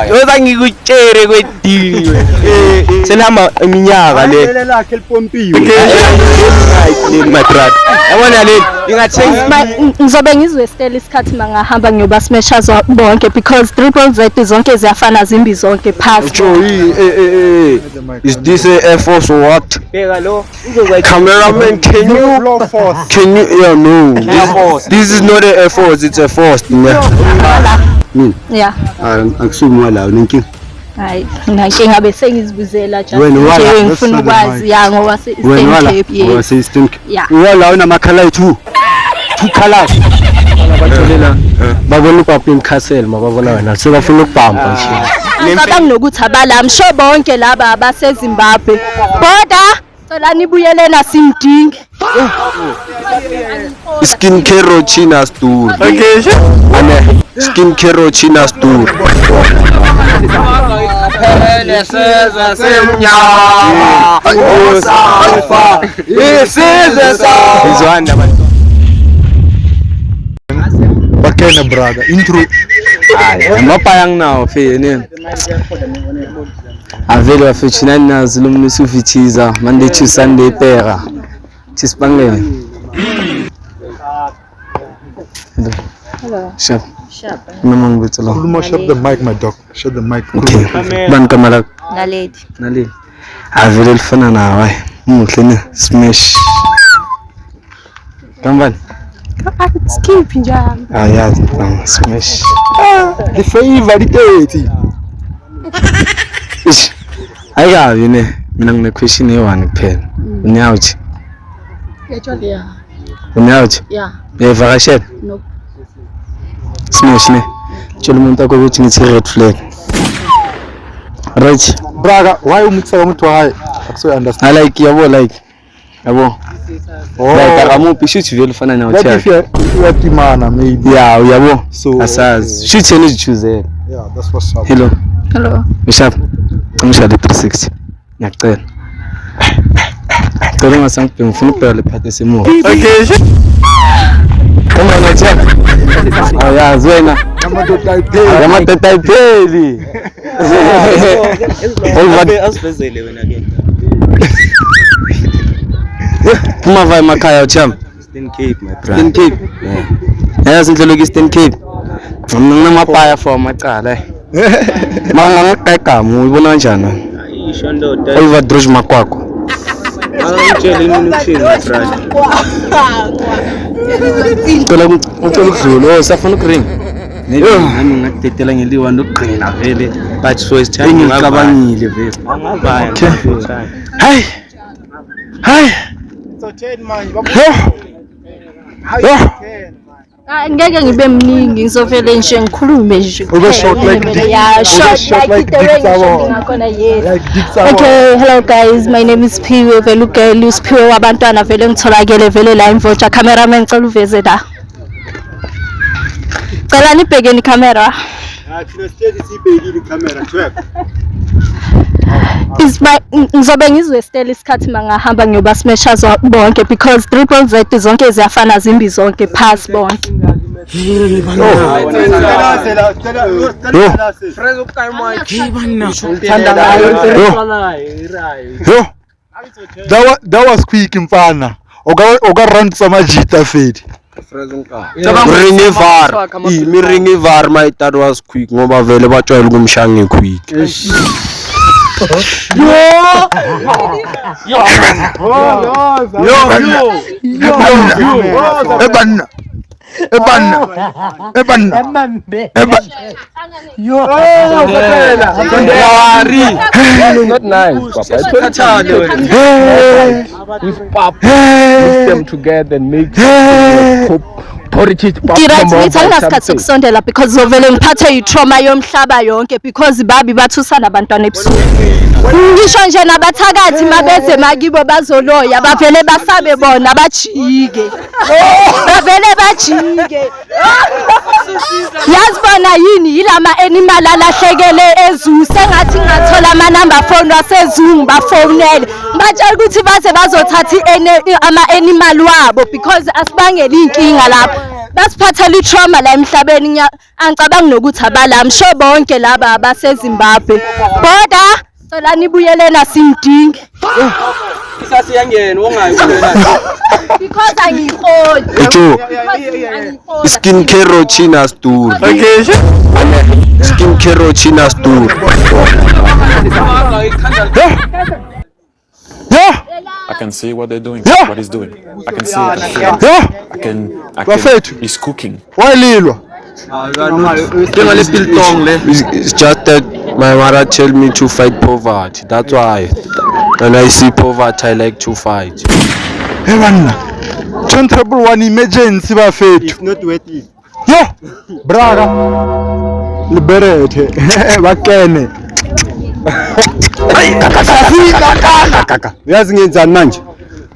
yoza ngikutshele kwedini selihamba iminyaka le lakhe lipompiwe my brother yabona le ingathenga ngizobe ngizwe Stella isikhathi mangahamba ngiyoba smashers bonke because triple Z zonke ziyafana zimbi zonke pass is this a Air Force or what? Cameraman, can you yeah, no, this is not a Air Force, it's a force. Yeah. Akusumi la ninki. Hayi, nginkinga bese ngizibuzela nje ngifuna ukwazi ya ngoba Eastern Cape. Wase Eastern Cape. Yeah. Wala una makhala two colors. Abatholela babona upapa eMkhasela mababona wena sebafuna ukubamba nje. Ngicabanga nokuthi abala msho bonke laba abaseZimbabwe. Boda cela nibuyele nasimdingi. Skincare routine store. Okay. Ane skincare routine store. Leseza semnyama. Usafa. Isizesa. Izwanda man. Bakena brother intro. Hayi mapayang nawo fene. Avele wafechina nazi lumnisi ufithiza Monday to Sunday pera. Tisipangele. Hello. Chef. Mama ngibetsela. Khuluma shut the mic my dog. Shut the mic. Ban kamera. Naledi. Avele lifana nawe. Umuhle ne smash. Kambani. Skip njani? Yazi smash. The favor date. Ish. Ayikabi ne mina ngine question e1 kuphela. Unyawuthi? Yeah. Unyawuthi? Yeah. Evakashela? No. Smash ne. Tshela umuntu akho ukuthi ngithi red flag. Right. Braga, why umutsa umuntu waye? Akuso understand. I like yabo like. Yabo. Like akamuphi shoot vele ufana nawo What if Chad. you yatimana maybe? Yeah, yabo. So Asazi. Shoot yena izichoose. Yeah, that's what's up. Hello. Hello. Bishop. Ngishade 360. Ngiyacela. Cela ngasangibheka ngifuna ukubheka le part esemuva. Okay. Come on Chad. Ayazi wena. Yamadoda ayipheli. Asivezele wena ke. Kuma vai emakhaya ucham. Eastern Cape my brother. Eastern Cape. Yazi indlela Eastern Cape. Nginamapaya for amacala. Manga ngaqegama uyibona kanjani? Isho ndoda. Oliver Druge makwakho. Angitshela imini ukushini my brother. Cela ukudlula safuna ukuring. Nami ngadedela ngeliwa nokugcina vele but so is time Ngicabangile vele. angavaya. Hey. Hey. Ngeke ngibe mningi ngizovele nje ngikhulume nje. Ube short like Dick. Yeah, short like the way ngakona yes. Okay, hello guys. My name is Piwe vele ugel uSphiwe wabantwana vele ngitholakele vele la imvoja cameraman cela uveze la. Cela nibheke ni camera. Thina stage sibhekile camera track. Ngizobe ngizwe Stella isikhathi mangahamba ngiyoba smashers bonke because triple Z zonke ziyafana zimbi zonke pass bonke. That was quick mfana. Oka run samajita fedi. Ringe var. Mi ringe var my that was quick ngoba vele bajwayela ukumshanga quick. Not nice. Put them together and make Ngirathi sokusondela because zovele ngiphathe itrauma yomhlaba yonke because babi bathusana abantwana ebusuku. Ngisho nje nabathakathi mabeze makibo bazoloya bavele basabe bona bajike. Bavele bajike. Yazibona yini yilama animal alahlekele eZoo sengathi ngathola ama number phone waseZoo bafonele. Batshela ukuthi baze bazothatha ama animal wabo because asibangela inkinga lapha. basiphathela i-trauma la emhlabeni. Angicabangi nokuthi abala, I'm sure bonke laba abaseZimbabwe. Boda cela nibuyeleni asimdingi. Isasiyangena wongayi. Because angikhoni. Skincare routine asduri. Okay. Skincare routine asduri. Yeah. I can see what they're doing. Yeah. What he's doing. I can see it. Yeah. I can. Bafethu. He's cooking. Wayililwa. It's just that my mother tell me to fight poverty. That's why. When I see poverty, I like to fight. Hey man. Trouble one emergency bafethu. It's not worth it. Yo. Braga. Liberate. Bakene. Kaka. Uyazi ngenzani manje?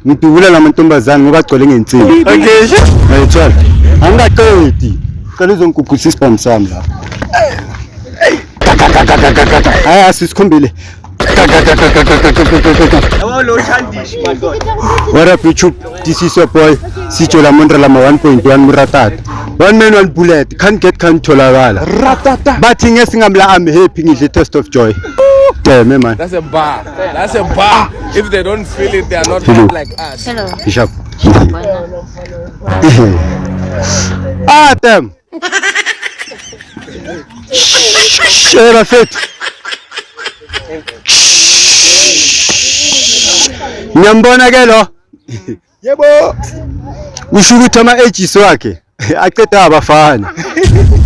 Ngidubula lamantombazane ngoba agcwele ngensimbi. Okay. Ayithola. Angaqedi. Cela uzongigugusa isibhamu sami la. Hayi asisikhombile. What up YouTube? This is your boy Sicho Lamondra Lama 1.1 Muratata. 1 man 1 bullet. Can't tholakala. Ratata. Bathi ngesingamla I'm happy ngidle taste of joy. Damn man. That's a bar. That's a bar. If they don't feel it, they are not Hello. like us. Hello. Bishop. Damn. Shera fit. Ngiyambona ke lo. Yebo. Usho ukuthi ama-ages wakhe aqeda abafana.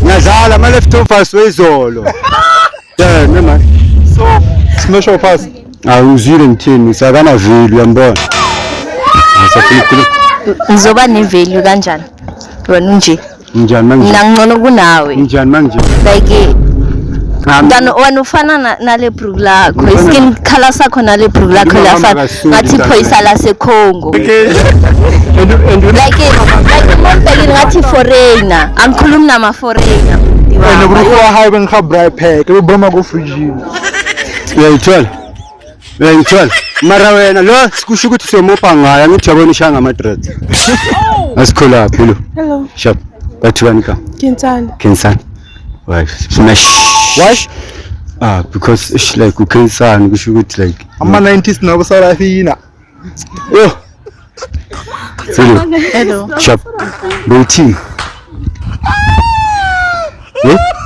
Ngiyadlala ama leftovers wezolo. Damn man. So, smash or pass. Awuzile ngithini sakana veli uyambona. Ngisafuna ukukhuluma. Ngizoba ne-value kanjani? Wena unje. Njani manje? Mina ngcono kunawe. Njani manje? Like wena ufana nale brook lakho. Iskin color sakho nale brook lakho lafana. Ngathi phoyisa laseCongo. Like umbhekile ngathi foreigner. Angikhulumi nama foreigner. Wena kuruwa hayi bengikhabra pack. Uboma ku fridge. Uyayithola. Mara wena lo sikusho ukuthi siyomopa ngayo angithi yabona ishanga ama-dreads. Asikhola lapho lo. Hello. Shap. Bathwani ka? Kensani. Why? Smash. Why? Because it's like ukensani kusho ukuthi like Ama 90s nabo sarafina. yo. Hello. Shap. Bowti.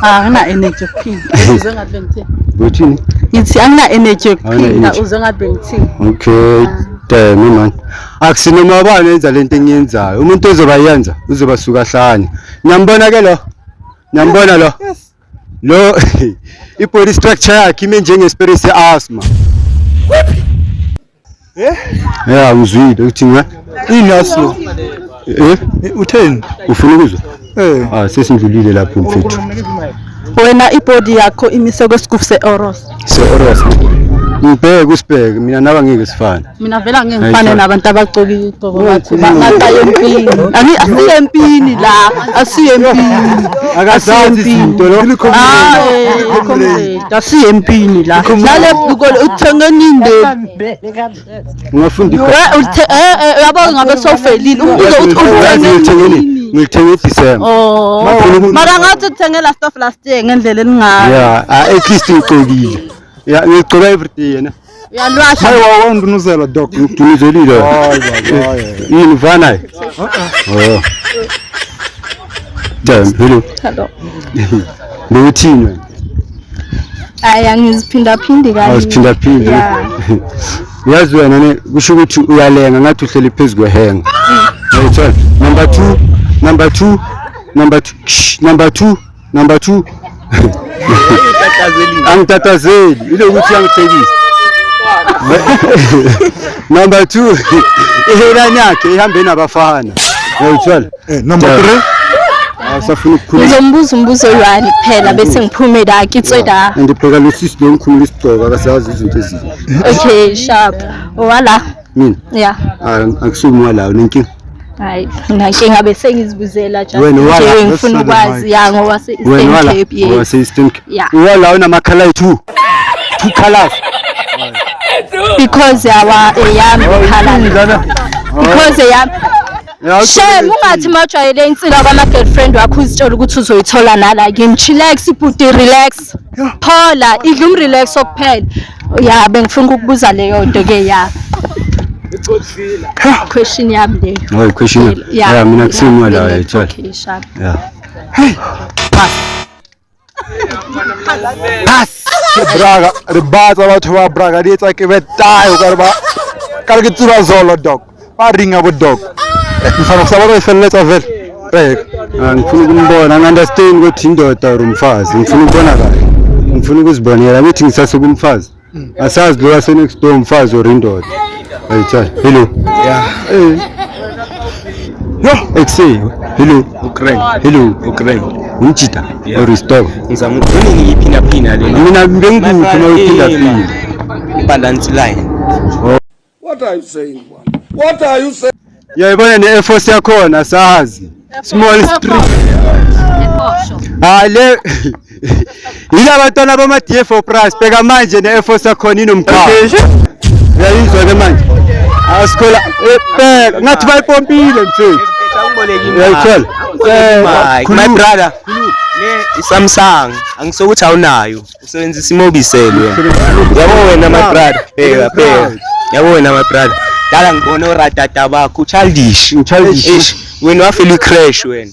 Angina energy yokuphila. Uze ngabe ngithini? Bowti. Ngithi angina energy Awuna yokuphila energy. uze ngabe ngithini? Okay. Damn man. Akusinoma abana enza lento engiyenzayo. Umuntu ozoba yenza uzoba suka hlanye. Ngiyambona ke lo. Ngiyambona lo. Lo i-body structure yakhe ime njenge-space ye-asthma. Yeah, ngizwile uthi nga Inaso. Utheni? ufuna ukuzwa? Sesindlulile lapho mfethu. Wena ibody yakho imise kwesigufu se-oros. Se-oros. Ngibheke usibheke mina nawe ngeke sifane. Mina vela ngeke ngifane nabantu abagcoka igqoko bathi baqaya empini. Asiye empini la, asiye empini. Akazazi izinto lo. Comrade, asiye empini la. Lale bhuko uthenge ninde. Ungafunda Yabo ngabe sofelile. Umbuzo uthi ngilithenge December. Oh. Mara ngathi uthengela stuff last year ngendlela elingayo. Yeah, at least ngicokile. Yeah, ngicela everyday yena. Uyalwasha. Hayi wawundunuzela doc. Ngidunizelile. Yini vana? Oh. Damn, hello. Hello. Bowuthini wena? Aya ngiziphindaphindi kanje. Awusiphindaphindi. Yazi wena ne kusho ukuthi uyalenga ngathi uhleli phezulu kwehenga. Ayithola. Number two. Angitatazeli ile ukuthi yangihlekisa. Number 2 ihelani yakhe ihambe nabafana. Ayithola. Number 3. Awusafuna ukukhuluma. Ngizombuza umbuzo oyani kuphela bese ngiphume la ngitsweda. Ngibheka lo sisi lo ngikhuluma isigqoko akasazi izinto ezinhle. Okay, sharp. Wala. Mina. Yeah. Akusumi la unenkinga. Hayi, nginankinga bese ngizibuzela just Wena wala, nje ngifuna ukwazi ya ngoba se Eastern Cape yes. Wase Eastern Cape. Yeah. Wala una makhala ethu. 2 colors. Because yami color. Because Shame ungathi mawujwayele insila kwama-girlfriend wakho uzitshela ukuthi uzoyithola nala kimi. Chillax ibhuti, relax. Phola, idla umrelax okuphela. Ya bengifuna ukukubuza leyo nto ke ya. Question yami leyo. Oh, question. Yeah, mina kusimo la yithola. Okay, sharp. Yeah. Pass. Braga, ribatsa batho ba Braga di etsa ke betayo ka re ke tsura zolo dog. Ba ringa bo dog. Mfana kusaba ifelletsa vele. Ngifuna ukumbona, understand ukuthi indoda or umfazi. Ngifuna ukubona kahle. Ngifuna ukuzibonela ukuthi ngisasuka umfazi. Asazi lo wase next door umfazi or indoda. Ayithola. Hello. Yeah. Yo, exey. Hello. Ukraine. Hello. Ukraine. Unchita. Or restore. Ngizama ngiyiphinda le. Mina ngengikuphi mawuphinda. Balance line. What are you saying? What are you saying? Yayibona ne Force yakhona sazi. Small street. Ale. Yila bantwana bama DF4 price bheka manje ne Force yakhona inomkhaya. Uyayizwa ke manje. Asikhola bheka ngathi bayipompile mfethu. Uyayithola. My brother. Le Samsung angisokuthi awunayo. Usebenzisa imobiselo wena. Yabo wena my brother. Phela. Yabo wena my brother. Dala ngibona uratata bakho childish. Wena wafela crash wena.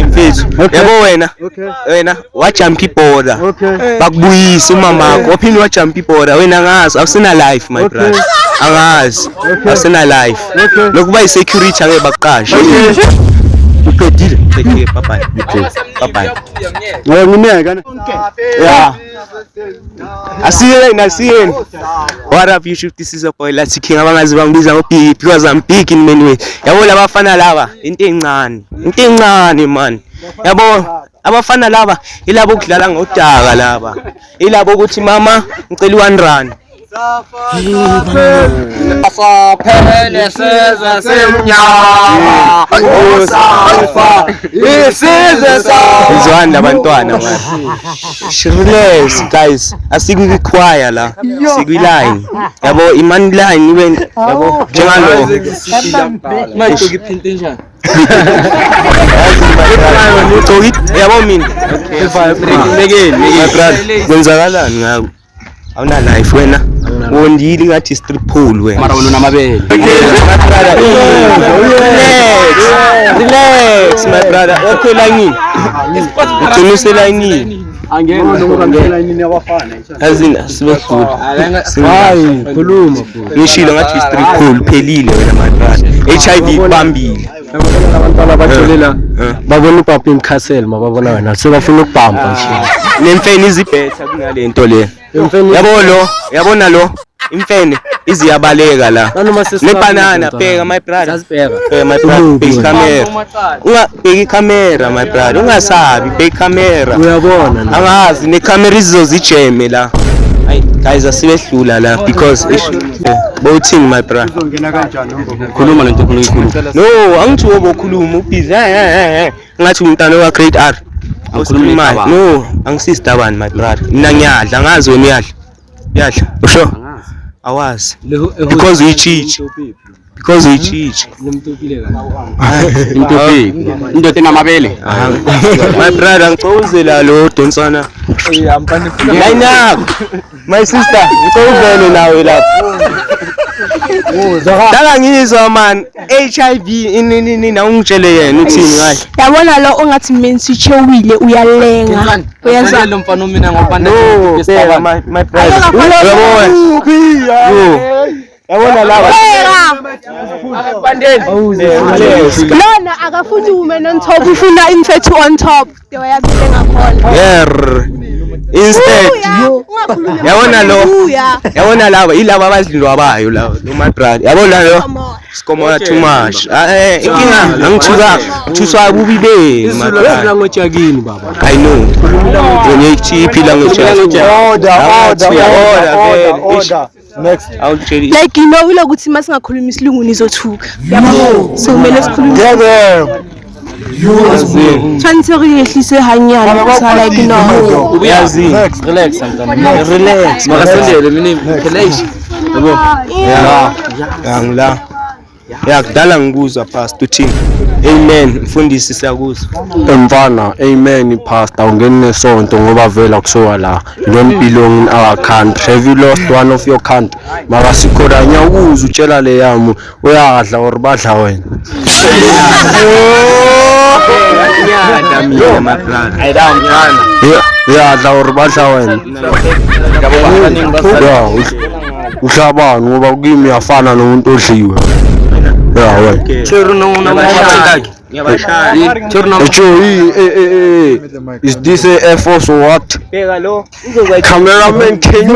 Mfethu. Yabo wena. Wena wa jump iborder. Bakubuyisa umamakho. Waphinde wa jump iborder. Wena ngazi awusina life my brother. Angazi. Awusina life. Lokuba i-security ake baqashe. Uqedile. Take bye bye. Ngiyeka. Yeah. Asiyeni. What up you shoot, this is a boy Lathi King abangazi bangibiza ngo big because I'm big in many ways. Yabo labafana laba into encane man. Yabo abafana laba ilabo ukudlala ngodaka laba. Ilabo ukuthi mama ngicela 1 rand. Asaphele seza semnyama usafa isizwe sakho Izwanda abantwana man. Relax guys, asikwi choir la. Sikwi line. Yabo iman line ibe yabo njengalo. Manje ngiphinta njani? Yabo mina. Okay. Kwenzakalani ngako? Awuna life wena. Wondile ngathi strip pool wena. Mara wena namabele. Relax my brother. Okhwela ngini. Uqinisela ngini. Angena ngokuhambela yini yabafana. Azina sibekule. Hayi khuluma. Ngishilo ngathi strip pool phelile wena my brother. HIV kubambile. Abantwana abajolela babona upapa imkhasela mababona wena sebafuna ukubamba nje. Nemfene izibhetha kunalento le. Yabona lo imfene iziyabaleka la. Nebanana bheka my brother. My brother bheka camera. Ungabheka icamera my brother. Ungasabi bheka camera. Uyabona angazi necamera izozijeme la. Hayi guys asibehlula la because bowuthini my brother. Uzongena kanjani ngoba khuluma lento khuluma. No angithi wobokhuluma ubhizi ngathi umntana wa grade R. Awukhuluma no angisista abani my brother. Mina ngiyadla ngazi wena uyadla usho awazi because uyichichi Lemtopile kahle. Intopile. Indoda enamabele. My brother ngicozela lo donsana. Line up. My sister ngicozela nawe lapho. Dala ngizwa man HIV ini na ungitshele yena uthini hayi. Yabona lo ongathi mensitshewile uyalenga. Uyenza lo mfana mina ngopanda ngesibaba my brother. Yabona laba. Abandeni. Lona akafuni women on top ufuna imfethu on top. Uyabile ngakhona. Yeah. Instead. Yabona laba ilaba abadlindwa abayo la my brother. Yabona lo. Sikomona too much. Inkinga angithuswa bubi be my brother. language yakini baba. I know. Wenye ichipi language. Order. Next. I'll tell you. Like you know ukuthi masingakhuluma isilungu nizothuka. Yabo. So kumele sikhulume. Chance uyehlise hanyana kusala like no. Uyazi. Relax sometimes. Relax. Makasendele mina relax. Yabo. Yeah. Ngila. Ya kudala ngikuzwa pastor uthini. Amen. Mfundisi siyakuzwa. Mfana, amen pastor, ungene nesonto ngoba vela kusoka la. Don't belong in our country. Have you lost one of your country? Maka sikhona nyakuza utshela le yamu uyadla or badla wena. Nyada mina my brother. Uyadla or badla wena. Ya, uhlabani ngoba kimi yafana nomuntu odliwe. Ya wena. Is this a Air Force or what? Cameraman, can you?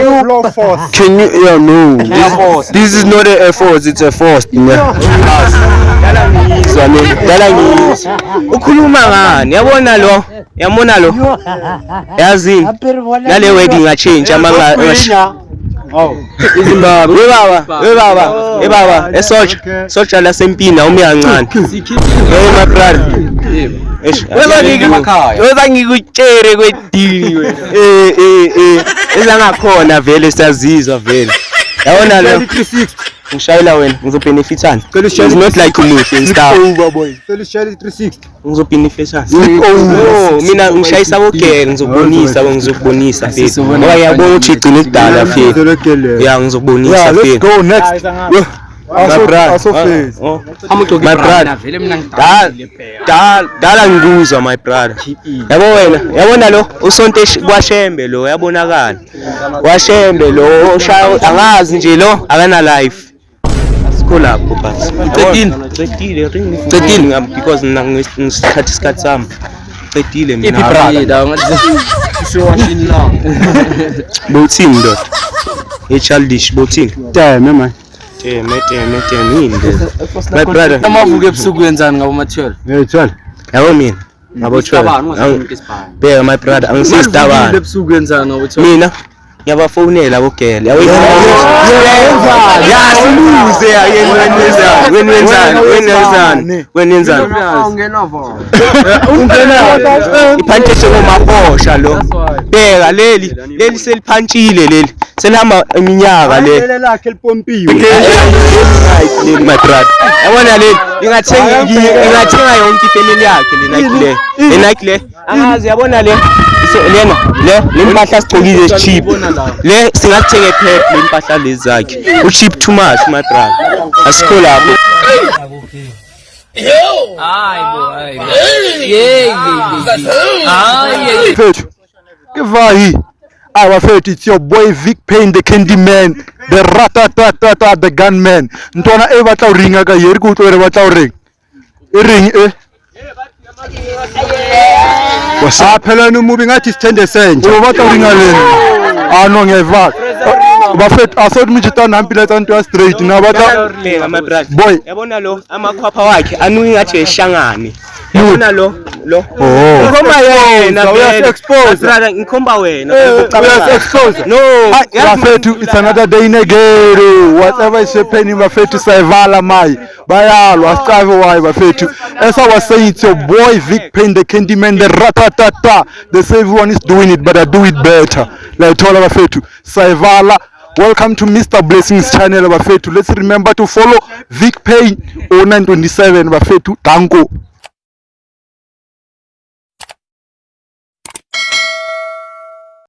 Yeah, no. This is not a Air Force. It's a force. Ukhuluma ngani? Yabona lo? Yazi. Nale word ingachange amanga. Izimbabwe. We baba, esoja la sempina umi kancane. Hey my brother. Weza ngikutshere kwedini we. Ezangakhona vele siyazizwa vele. Yabona lo. Ngishayela wena, ngizobenefitana. It's not like umuhle instar. Over boy. Tell Shari 360. Ngizobenefitana. No, mina ngishayisa bogela, ngizokubonisa vele. Ngoba ngiyabona ukuthi igcine kudala vele. Ya ngizokubonisa Yeah, vele. let's go next. My brother, dala ngikuzwa my brother. Yabo wena, yabona lo usonto kwaShembe lo yabonakala. WaShembe lo angazi nje lo akana life. Asikho lapho basi. Cedile because ngisikhathi isikhathi sami. Cedile mina. Bothini ndoda. Childish bothini. Damn man. Mete my brother Amavuke ebusuku wenzani ngabo ma12? Hey, 12. yabo mina ngabo 12 bheka my brother angisistabana Ebusuku wenzani ngabo 12? mina ngiyabafonela abogela yasiluze wenenzani iphantishe ngomabosha lo bheka leli seliphantshile leli selihamba iminyaka le lakhe lipompiwe my brother yabona leli ingathenga yonke ifamily yakhe le Nike le angazi yabona le impahla sigcokile cheap le singathenge phep le impahla lezi zakhe cheap too much my brother asikho lapho Fethu Kivahi Bafethu, it's your boy Vic Payne, the candy man, the ratatata, the gunman. Ntwana e batla o ringa ka yeri ku tlo re batla o ring e ring phela no moving ngathi sithende senje o batla o ringa leni no ngeva Bafethu asod mjita nampila tsanto straight na batla my brother boy yabona lo amakhwapha wakhe anuyi ngathi eshangane yabona lo ngikhomba wena we are exposed brother ngikhomba wena we are exposed no Bafethu, it's another day in again. Whatever is happening Bafethu sayivala mai bayalwa asicave why Bafethu. As I was saying, it's your boy Vic Payne, the candy man, the ratatata. They say everyone is doing it, but I do it better. Like Tola Bafethu sayivala. Welcome to Mr. Blessings channel Bafethu. Let's remember to follow Vic Payne 0927 Bafethu. Danko.